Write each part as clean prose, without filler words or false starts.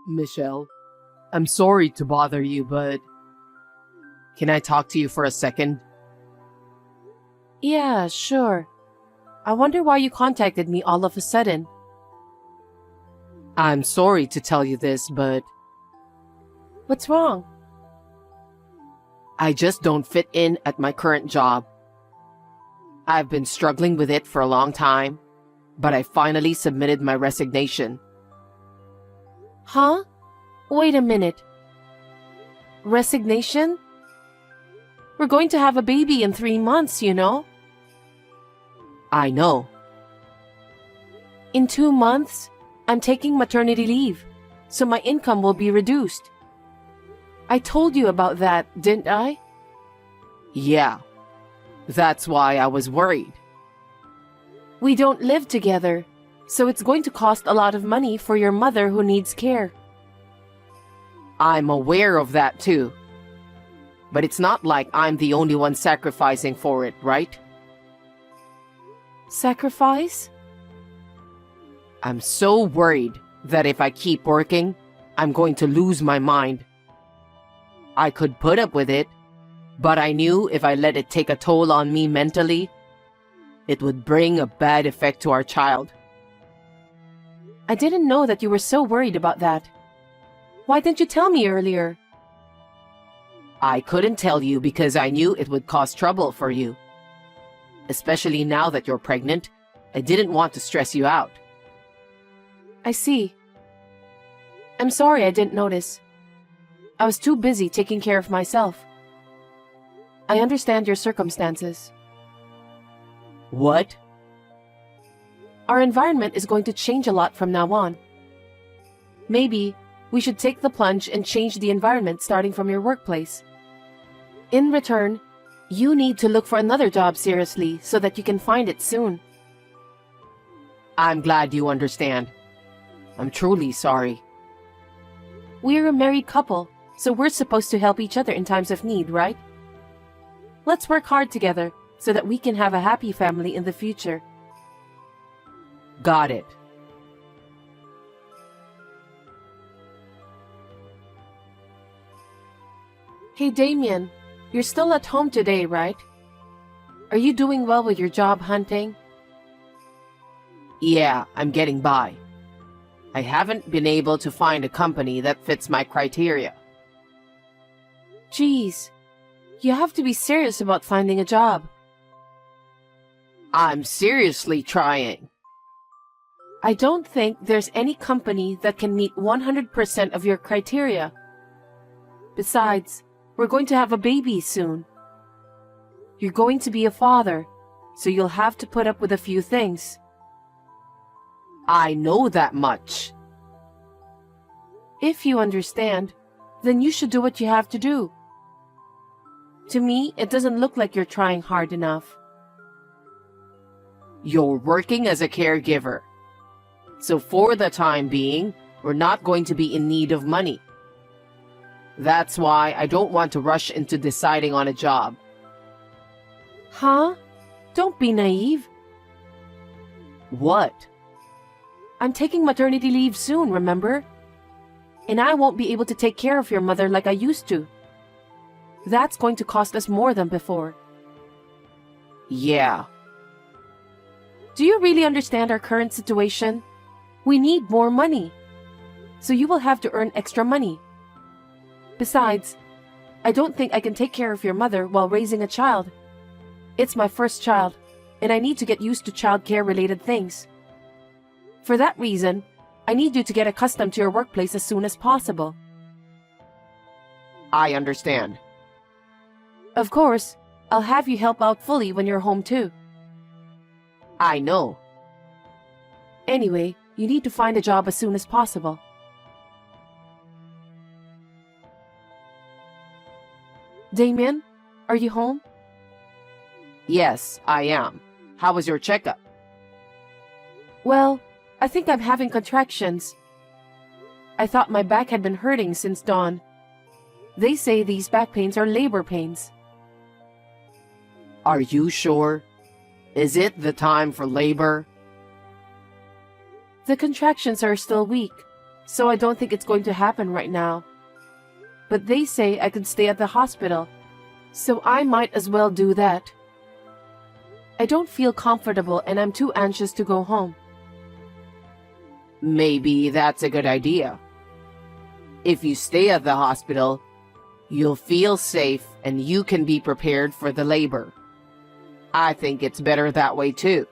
Michelle, I'm sorry to bother you, but can I talk to you for a second? Yeah, sure. I wonder why you contacted me all of a sudden. I'm sorry to tell you this, but What's wrong? I just don't fit in at my current job. I've been struggling with it for a long time, but I finally submitted my resignation. Huh? Wait a minute. Resignation? We're going to have a baby in 3 months, you know? I know. In 2 months, I'm taking maternity leave, so my income will be reduced. I told you about that, didn't I? Yeah, that's why I was worried. We don't live together, so it's going to cost a lot of money for your mother who needs care. I'm aware of that too. But it's not like I'm the only one sacrificing for it, right? Sacrifice? I'm so worried that if I keep working, I'm going to lose my mind. I could put up with it, but I knew if I let it take a toll on me mentally, it would bring a bad effect to our child. I didn't know that you were so worried about that. Why didn't you tell me earlier? I couldn't tell you because I knew it would cause trouble for you. Especially now that you're pregnant, I didn't want to stress you out. I see. I'm sorry I didn't notice. I was too busy taking care of myself. I understand your circumstances. What? Our environment is going to change a lot from now on. Maybe we should take the plunge and change the environment starting from your workplace. In return, you need to look for another job seriously so that you can find it soon. I'm glad you understand. I'm truly sorry. We're a married couple, so we're supposed to help each other in times of need, right? Let's work hard together so that we can have a happy family in the future. Got it. Hey Damien, you're still at home today, right? Are you doing well with your job hunting? Yeah, I'm getting by. I haven't been able to find a company that fits my criteria. Jeez, you have to be serious about finding a job. I'm seriously trying. I don't think there's any company that can meet 100% of your criteria. Besides, we're going to have a baby soon. You're going to be a father, so you'll have to put up with a few things. I know that much. If you understand, then you should do what you have to do. To me, it doesn't look like you're trying hard enough. You're working as a caregiver. So for the time being, we're not going to be in need of money. That's why I don't want to rush into deciding on a job. Huh? Don't be naive. What? I'm taking maternity leave soon, remember? And I won't be able to take care of your mother like I used to. That's going to cost us more than before. Yeah. Do you really understand our current situation? We need more money. So you will have to earn extra money. Besides, I don't think I can take care of your mother while raising a child. It's my first child, and I need to get used to childcare-related things. For that reason, I need you to get accustomed to your workplace as soon as possible. I understand. Of course, I'll have you help out fully when you're home too. I know. Anyway, you need to find a job as soon as possible. Damien, are you home? Yes, I am. How was your checkup? Well, I think I'm having contractions. I thought my back had been hurting since dawn. They say these back pains are labor pains. Are you sure? Is it the time for labor? The contractions are still weak, so I don't think it's going to happen right now. But they say I could stay at the hospital, so I might as well do that. I don't feel comfortable and I'm too anxious to go home. Maybe that's a good idea. If you stay at the hospital, you'll feel safe and you can be prepared for the labor. I think it's better that way too.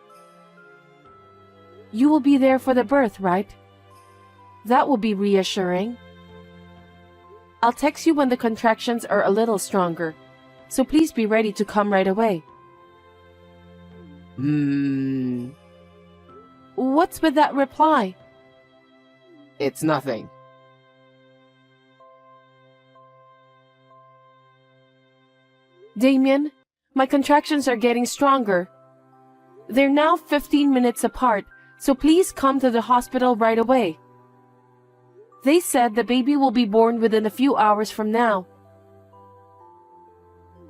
You will be there for the birth, right? That will be reassuring. I'll text you when the contractions are a little stronger, so please be ready to come right away. What's with that reply? It's nothing. Damien, my contractions are getting stronger. They're now 15 minutes apart, so please come to the hospital right away. They said the baby will be born within a few hours from now.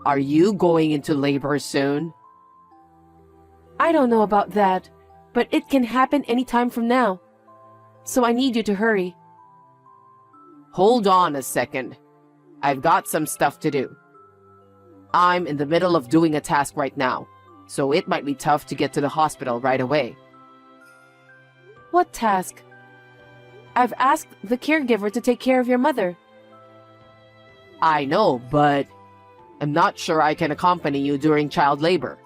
Are you going into labor soon? I don't know about that, but it can happen anytime from now. So I need you to hurry. Hold on a second. I've got some stuff to do. I'm in the middle of doing a task right now, so it might be tough to get to the hospital right away. What task? I've asked the caregiver to take care of your mother. I know, but I'm not sure I can accompany you during child labor.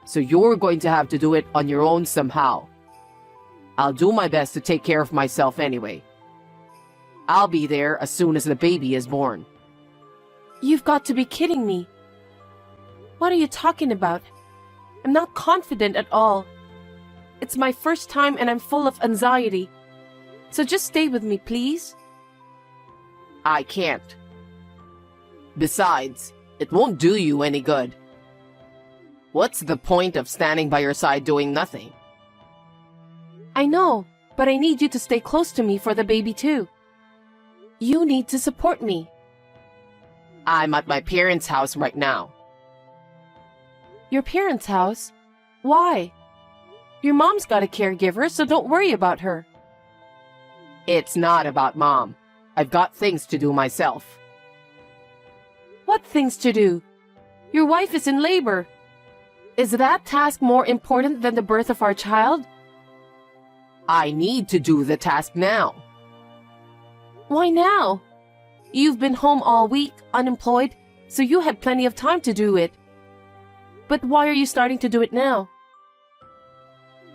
So you're going to have to do it on your own somehow. I'll do my best to take care of myself anyway. I'll be there as soon as the baby is born. You've got to be kidding me. What are you talking about? I'm not confident at all. It's my first time and I'm full of anxiety. So just stay with me, please. I can't. Besides, it won't do you any good. What's the point of standing by your side doing nothing? I know, but I need you to stay close to me for the baby too. You need to support me. I'm at my parents' house right now. Your parents' house? Why? Your mom's got a caregiver, so don't worry about her. It's not about Mom. I've got things to do myself. What things to do? Your wife is in labor. Is that task more important than the birth of our child? I need to do the task now. Why now? You've been home all week, unemployed, so you had plenty of time to do it. But why are you starting to do it now?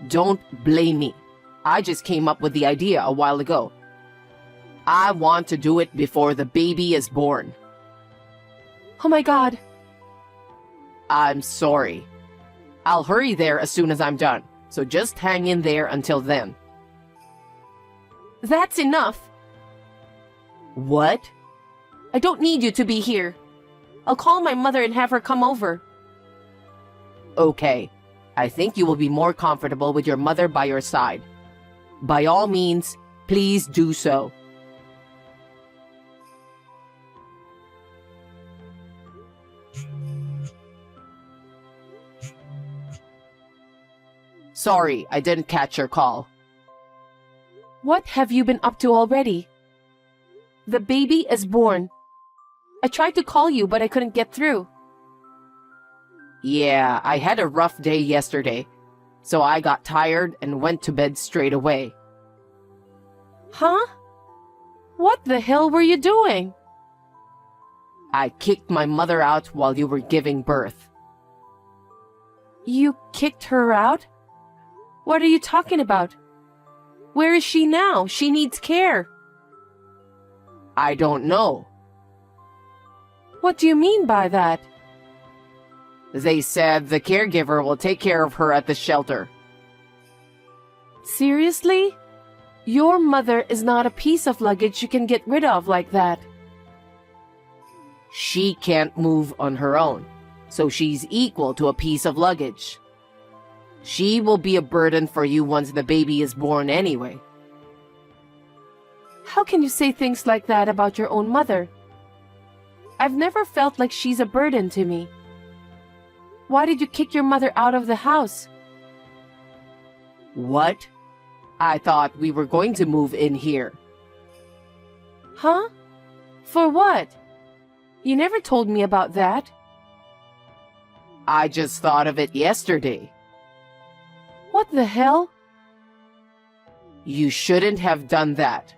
Don't blame me. I just came up with the idea a while ago. I want to do it before the baby is born. Oh my God. I'm sorry. I'll hurry there as soon as I'm done, so just hang in there until then. That's enough. What? I don't need you to be here. I'll call my mother and have her come over. Okay. I think you will be more comfortable with your mother by your side. By all means, please do so. Sorry, I didn't catch your call. What have you been up to already? The baby is born. I tried to call you, but I couldn't get through. Yeah, I had a rough day yesterday, so I got tired and went to bed straight away. Huh? What the hell were you doing? I kicked my mother out while you were giving birth. You kicked her out? What are you talking about? Where is she now? She needs care. I don't know. What do you mean by that? They said the caregiver will take care of her at the shelter. Seriously? Your mother is not a piece of luggage you can get rid of like that. She can't move on her own, so she's equal to a piece of luggage. She will be a burden for you once the baby is born anyway. How can you say things like that about your own mother? I've never felt like she's a burden to me. Why did you kick your mother out of the house? What? I thought we were going to move in here, Huh? For what? You never told me about that. I just thought of it yesterday. What the hell? You shouldn't have done that.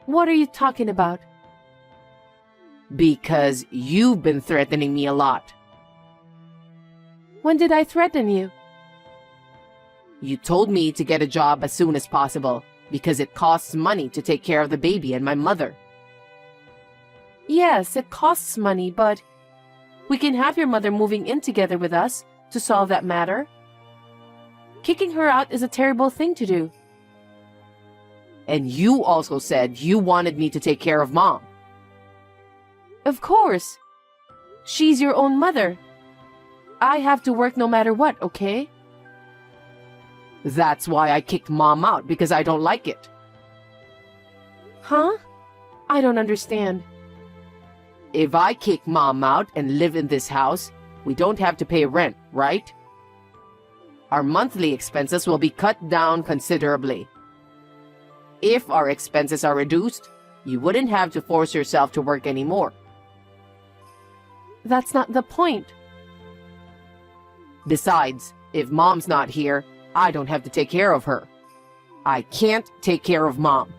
What are you talking about? Because you've been threatening me a lot. When did I threaten you? You told me to get a job as soon as possible because it costs money to take care of the baby and my mother. Yes, it costs money, but we can have your mother moving in together with us to solve that matter. Kicking her out is a terrible thing to do. And you also said you wanted me to take care of Mom. Of course. She's your own mother. I have to work no matter what, okay? That's why I kicked Mom out, because I don't like it. Huh? I don't understand. If I kick Mom out and live in this house, we don't have to pay rent, right? Our monthly expenses will be cut down considerably. If our expenses are reduced, you wouldn't have to force yourself to work anymore. That's not the point. Besides, if Mom's not here, I don't have to take care of her. I can't take care of Mom.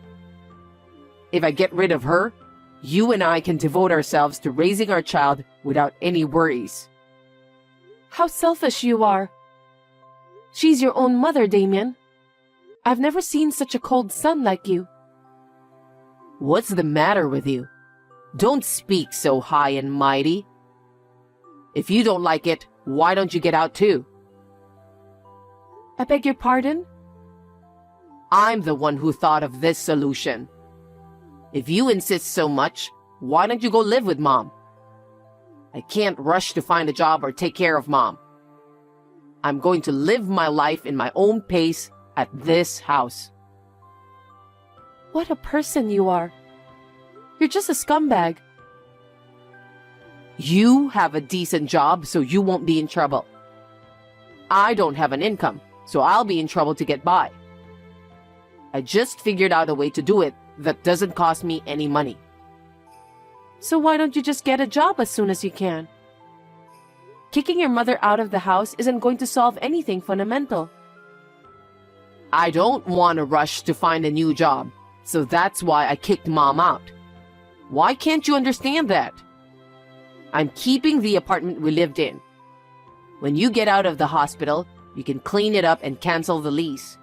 If I get rid of her, you and I can devote ourselves to raising our child without any worries. How selfish you are. She's your own mother, Damien. I've never seen such a cold son like you. What's the matter with you? Don't speak so high and mighty. If you don't like it, why don't you get out too? I beg your pardon? I'm the one who thought of this solution. If you insist so much, why don't you go live with Mom? I can't rush to find a job or take care of Mom. I'm going to live my life in my own pace at this house. What a person you are. You're just a scumbag. You have a decent job, so you won't be in trouble. I don't have an income, so I'll be in trouble to get by. I just figured out a way to do it that doesn't cost me any money. So why don't you just get a job as soon as you can? Kicking your mother out of the house isn't going to solve anything fundamental. I don't want to rush to find a new job, so that's why I kicked Mom out. Why can't you understand that? I'm keeping the apartment we lived in. When you get out of the hospital, you can clean it up and cancel the lease.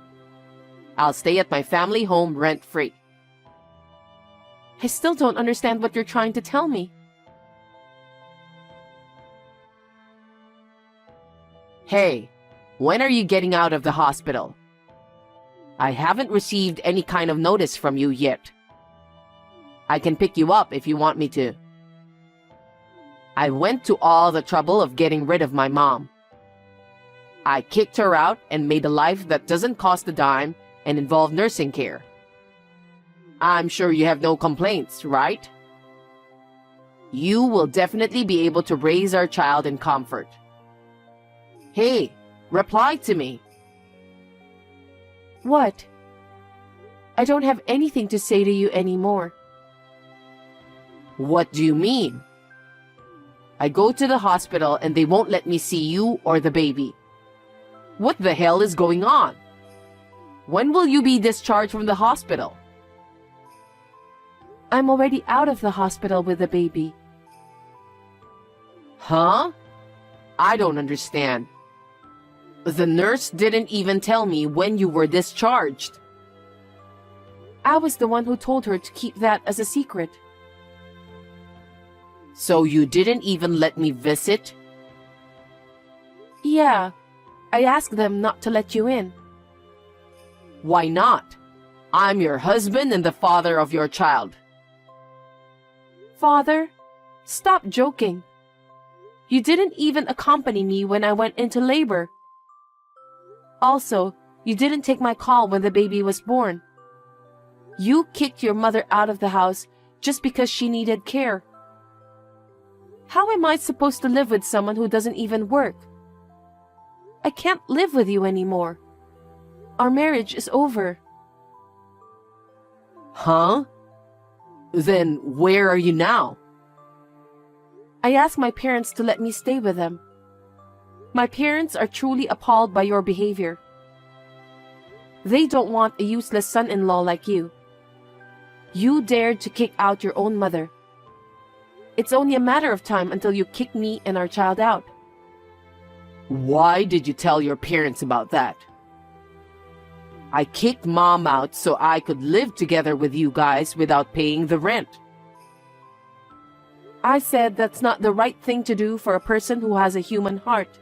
I'll stay at my family home rent-free. I still don't understand what you're trying to tell me. Hey, when are you getting out of the hospital? I haven't received any kind of notice from you yet. I can pick you up if you want me to. I went to all the trouble of getting rid of my mom. I kicked her out and made a life that doesn't cost a dime and involve nursing care. I'm sure you have no complaints, right? You will definitely be able to raise our child in comfort. Hey, reply to me. What? I don't have anything to say to you anymore. What do you mean? I go to the hospital and they won't let me see you or the baby. What the hell is going on? When will you be discharged from the hospital? I'm already out of the hospital with the baby. Huh? I don't understand. The nurse didn't even tell me when you were discharged. I was the one who told her to keep that as a secret. So you didn't even let me visit? Yeah, I asked them not to let you in. Why not? I'm your husband and the father of your child. Father, stop joking. You didn't even accompany me when I went into labor. Also, you didn't take my call when the baby was born. You kicked your mother out of the house just because she needed care. How am I supposed to live with someone who doesn't even work? I can't live with you anymore. Our marriage is over. Huh? Then where are you now? I asked my parents to let me stay with them. My parents are truly appalled by your behavior. They don't want a useless son-in-law like you. You dared to kick out your own mother. It's only a matter of time until you kick me and our child out. Why did you tell your parents about that? I kicked Mom out so I could live together with you guys without paying the rent. I said that's not the right thing to do for a person who has a human heart.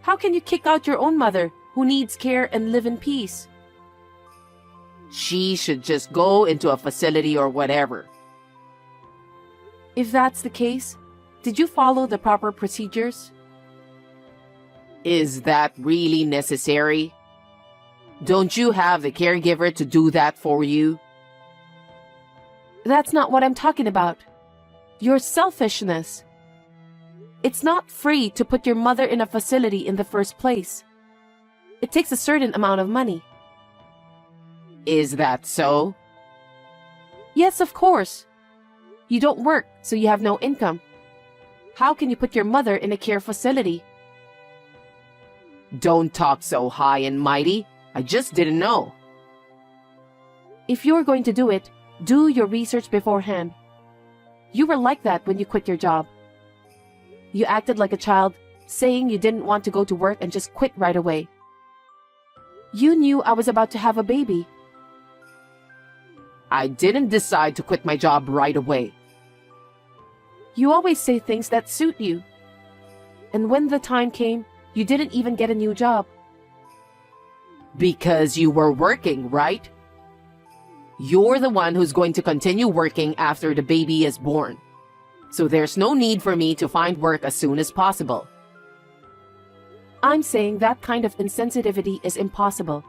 How can you kick out your own mother who needs care and live in peace? She should just go into a facility or whatever. If that's the case, did you follow the proper procedures? Is that really necessary? Don't you have the caregiver to do that for you? That's not what I'm talking about. Your selfishness. It's not free to put your mother in a facility in the first place. It takes a certain amount of money. Is that so? Yes, of course. You don't work, so you have no income. How can you put your mother in a care facility? Don't talk so high and mighty. I just didn't know. If you're going to do it, do your research beforehand. You were like that when you quit your job. You acted like a child, saying you didn't want to go to work and just quit right away. You knew I was about to have a baby. I didn't decide to quit my job right away. You always say things that suit you. And when the time came, you didn't even get a new job. Because you were working, right? You're the one who's going to continue working after the baby is born. So there's no need for me to find work as soon as possible. I'm saying that kind of insensitivity is impossible.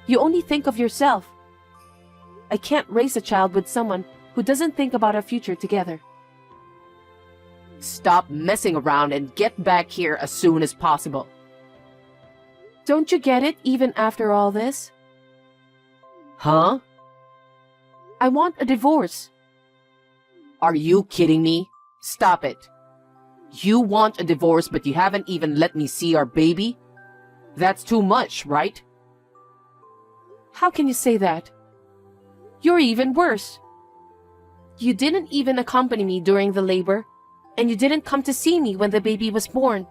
You only think of yourself. I can't raise a child with someone who doesn't think about our future together. Stop messing around and get back here as soon as possible. Don't you get it even after all this? Huh? I want a divorce. Are you kidding me? Stop it. You want a divorce, but you haven't even let me see our baby? That's too much, right? How can you say that? You're even worse. You didn't even accompany me during the labor, and you didn't come to see me when the baby was born.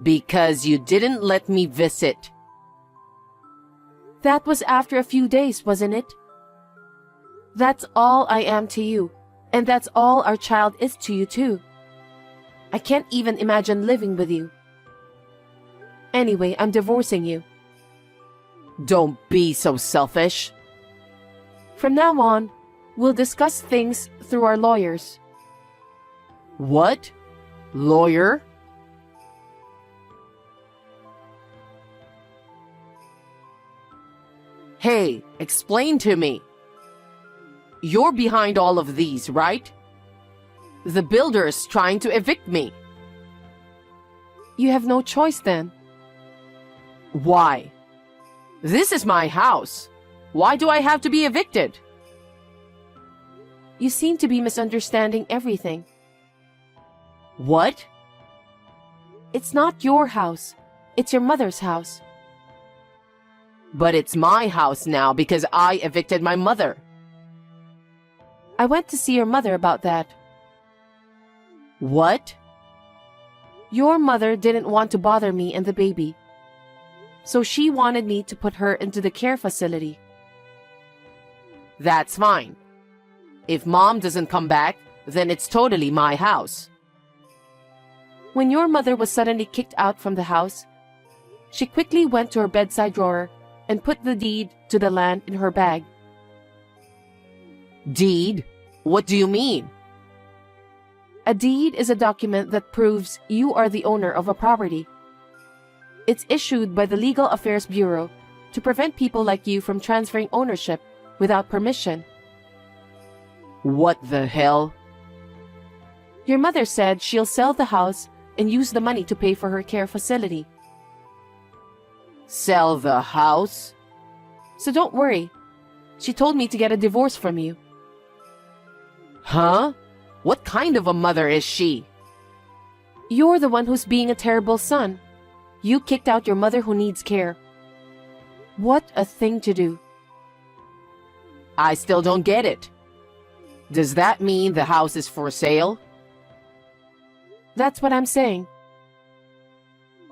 Because you didn't let me visit. That was after a few days, wasn't it? That's all I am to you, and that's all our child is to you too. I can't even imagine living with you. Anyway, I'm divorcing you. Don't be so selfish. From now on, we'll discuss things through our lawyers. What? Lawyer? Hey, explain to me. You're behind all of these, right? The builder's trying to evict me. You have no choice then. Why? This is my house. Why do I have to be evicted? You seem to be misunderstanding everything. What? It's not your house. It's your mother's house. But it's my house now because I evicted my mother. I went to see your mother about that. What? Your mother didn't want to bother me and the baby, so she wanted me to put her into the care facility. That's fine. If Mom doesn't come back, then it's totally my house. When your mother was suddenly kicked out from the house, she quickly went to her bedside drawer and put the deed to the land in her bag. Deed? What do you mean? A deed is a document that proves you are the owner of a property. It's issued by the Legal Affairs Bureau to prevent people like you from transferring ownership without permission. What the hell? Your mother said she'll sell the house and use the money to pay for her care facility. Sell the house? So don't worry. She told me to get a divorce from you. Huh? What kind of a mother is she? You're the one who's being a terrible son. You kicked out your mother who needs care. What a thing to do. I still don't get it. Does that mean the house is for sale? That's what I'm saying.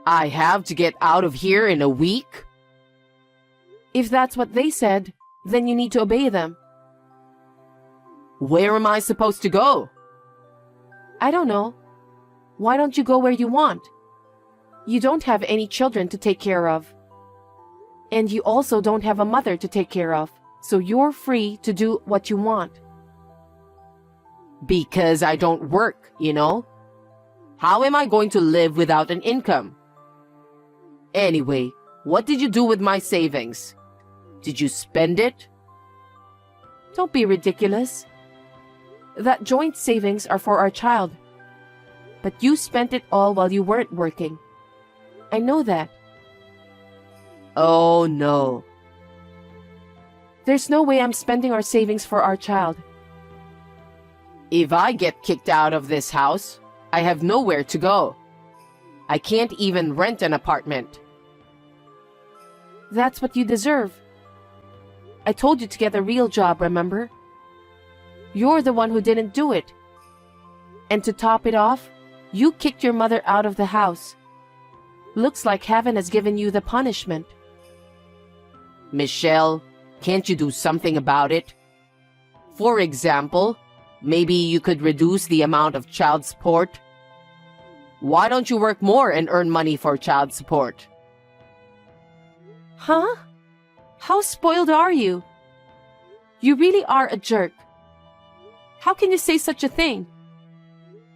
I have to get out of here in a week? If that's what they said, then you need to obey them. Where am I supposed to go? I don't know. Why don't you go where you want? You don't have any children to take care of. And you also don't have a mother to take care of, so you're free to do what you want. Because I don't work, you know? How am I going to live without an income? Anyway, what did you do with my savings? Did you spend it? Don't be ridiculous. That joint savings are for our child. But you spent it all while you weren't working. I know that. Oh no. There's no way I'm spending our savings for our child. If I get kicked out of this house, I have nowhere to go. I can't even rent an apartment. That's what you deserve. I told you to get a real job, remember? You're the one who didn't do it. And to top it off, you kicked your mother out of the house. Looks like heaven has given you the punishment. Michelle, can't you do something about it? For example, maybe you could reduce the amount of child support. Why don't you work more and earn money for child support? Huh? How spoiled are you? You really are a jerk. How can you say such a thing?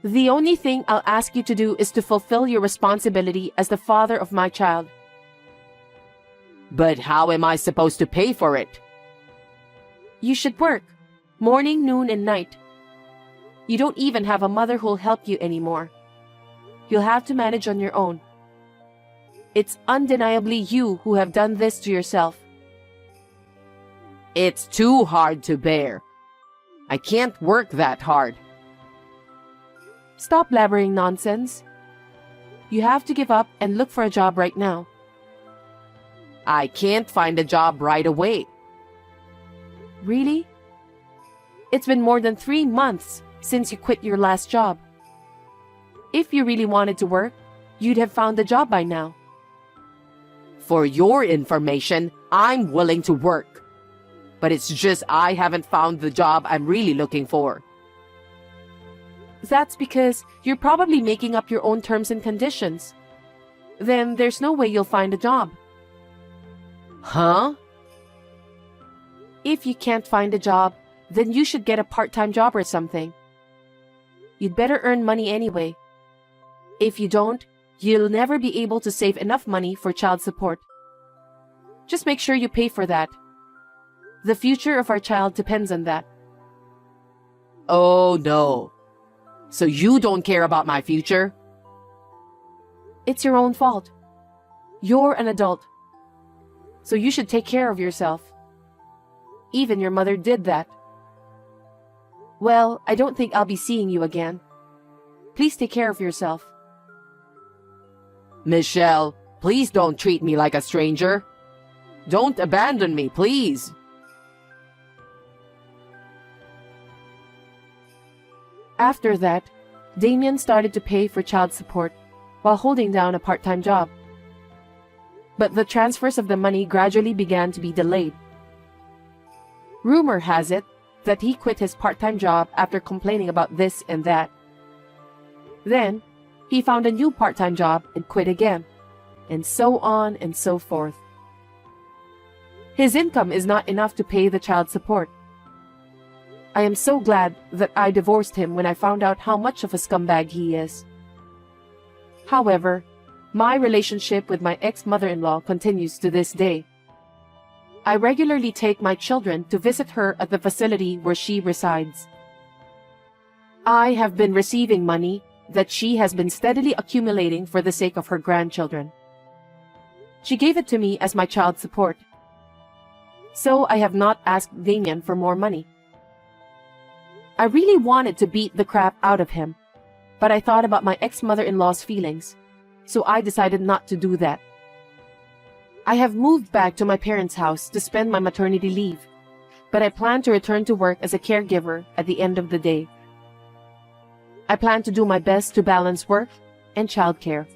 The only thing I'll ask you to do is to fulfill your responsibility as the father of my child. But how am I supposed to pay for it? You should work, morning, noon, and night. You don't even have a mother who'll help you anymore. You'll have to manage on your own. It's undeniably you who have done this to yourself. It's too hard to bear. I can't work that hard. Stop blabbering nonsense. You have to give up and look for a job right now. I can't find a job right away. Really? It's been more than 3 months since you quit your last job. If you really wanted to work, you'd have found a job by now. For your information, I'm willing to work. But it's just I haven't found the job I'm really looking for. That's because you're probably making up your own terms and conditions. Then there's no way you'll find a job. Huh? If you can't find a job, then you should get a part-time job or something. You'd better earn money anyway. If you don't, you'll never be able to save enough money for child support. Just make sure you pay for that. The future of our child depends on that. Oh no. So you don't care about my future? It's your own fault. You're an adult. So you should take care of yourself. Even your mother did that. Well, I don't think I'll be seeing you again. Please take care of yourself. Michelle, please don't treat me like a stranger. Don't abandon me, please. After that, Damien started to pay for child support while holding down a part-time job. But the transfers of the money gradually began to be delayed. Rumor has it that he quit his part-time job after complaining about this and that. Then, he found a new part-time job and quit again, and so on and so forth. His income is not enough to pay the child support. I am so glad that I divorced him when I found out how much of a scumbag he is. However, my relationship with my ex-mother-in-law continues to this day. I regularly take my children to visit her at the facility where she resides. I have been receiving money that she has been steadily accumulating for the sake of her grandchildren. She gave it to me as my child support. So I have not asked Damien for more money. I really wanted to beat the crap out of him, but I thought about my ex-mother-in-law's feelings, so I decided not to do that. I have moved back to my parents' house to spend my maternity leave, but I plan to return to work as a caregiver at the end of the day. I plan to do my best to balance work and childcare.